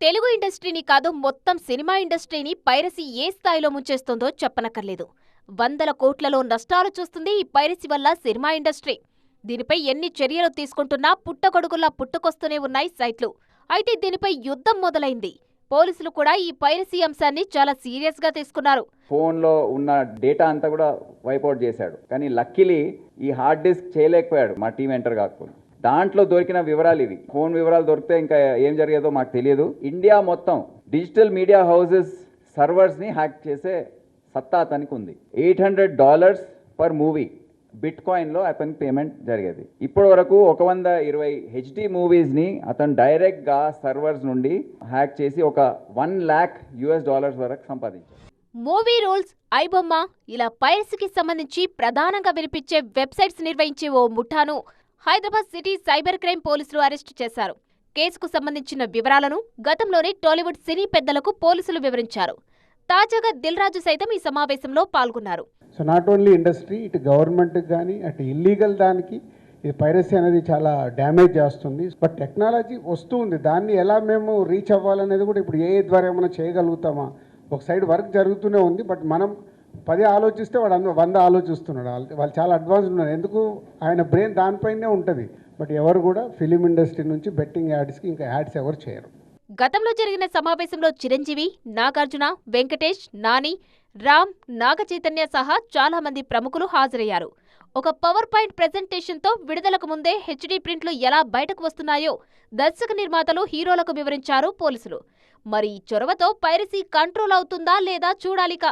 తెలుగు ఇండస్ట్రీని కాదు మొత్తం సినిమా ఇండస్ట్రీని పైరసీ ఏ స్థాయిలో ముంచేస్తోందో చెప్పనక్కర్లేదు. వందల కోట్లలో నష్టాలు చూస్తుంది ఈ పైరసీ వల్ల సినిమా ఇండస్ట్రీ. దీనిపై ఎన్ని చర్యలు తీసుకుంటున్నా పుట్టగొడుగుల్లా పుట్టుకొస్తూనే ఉన్నాయి సైట్లు. అయితే దీనిపై యుద్ధం మొదలైంది. పోలీసులు కూడా ఈ పైరసీ అంశాన్ని చాలా సీరియస్ గా తీసుకున్నారు. ఫోన్లో ఉన్న డేటా అంతా కూడా వైపౌట్ చేశాడు. కానీ లక్కీలీ ఈ హార్డ్ డిస్క్ చేయలేకపోయాడు మా టీం ఎంటర్ కాకపోతే. దాంట్లో దొరికిన వివరాలు ఇవి. ఫోన్ వివరాలు దొరికితే ఇంకా ఏం జరిగేదో మాకు తెలియదు. ఇండియా మొత్తం డిజిటల్ మీడియా హౌసెస్ సర్వర్స్ని హ్యాక్ చేసే సత్తా అతనికి ఉంది. $800 పర్ మూవీ బిట్ కాయిన్లో అతనికి పేమెంట్ జరిగేది. ఇప్పటి వరకు 120 HD మూవీస్ని అతను డైరెక్ట్గా సర్వర్స్ నుండి హ్యాక్ చేసి ఒక $1,00,000 వరకు సంపాదించాడు. మూవీ రూల్స్, ఐబొమ్మ ఇలా పైరసీకి సంబంధించి ప్రధానంగా వినిపించే వెబ్సైట్స్ నిర్వహించే ఓ ముఠాను హైదరాబాద్ సిటీ సైబర్ క్రైమ్ పోలీసులు అరెస్టు చేశారు. కేసుకు సంబంధించిన వివరాలను గతంలోనే టాలీవుడ్ సినీ పెద్దలకు పోలీసులు వివరించారు. తాజాగా దిల్ రాజు సైతం ఈ సమావేశంలో పాల్గొన్నారు. సో నాట్ ఓన్లీ ఇండస్ట్రీ, ఇటు గవర్నమెంట్కి కానీ అటు ఇల్లీగల్ దానికి ఈ పైరసీ అనేది చాలా డ్యామేజ్ చేస్తుంది. బట్ టెక్నాలజీ వస్తూ ఉంది, దాన్ని ఎలా మేము రీచ్ అవ్వాలనేది కూడా ఇప్పుడు ఏ ద్వారా ఏమైనా చేయగలుగుతామా. ఒక సైడ్ వర్క్ జరుగుతూనే ఉంది, బట్ మనం 10 ఆలోచిస్తే వాడు 100 ఆలోచిస్తున్నాడు. వాళ్ళు చాలా అడ్వాన్స్ ఉన్నారు. ఎందుకు ఆయన బ్రెయిన్ దానిపైనే ఉంటుంది. బట్ ఎవరు కూడా ఫిలిం ఇండస్ట్రీ నుంచి బెట్టింగ్ యాడ్స్కి ఇంకా యాడ్స్ ఎవరు చేయరు. గతంలో జరిగిన సమావేశంలో చిరంజీవి, నాగార్జున, వెంకటేష్, నాని, రామ్, నాగ చైతన్య సహా చాలా మంది ప్రముఖులు హాజరయ్యారు. ఒక పవర్ పాయింట్ ప్రెజెంటేషన్తో విడుదలకు ముందే HD ప్రింట్లు ఎలా బయటకు వస్తున్నాయో దర్శక నిర్మాతలు, హీరోలకు వివరించారు పోలీసులు. మరి ఈ చొరవతో పైరసీ కంట్రోల్ అవుతుందా లేదా చూడాలిక.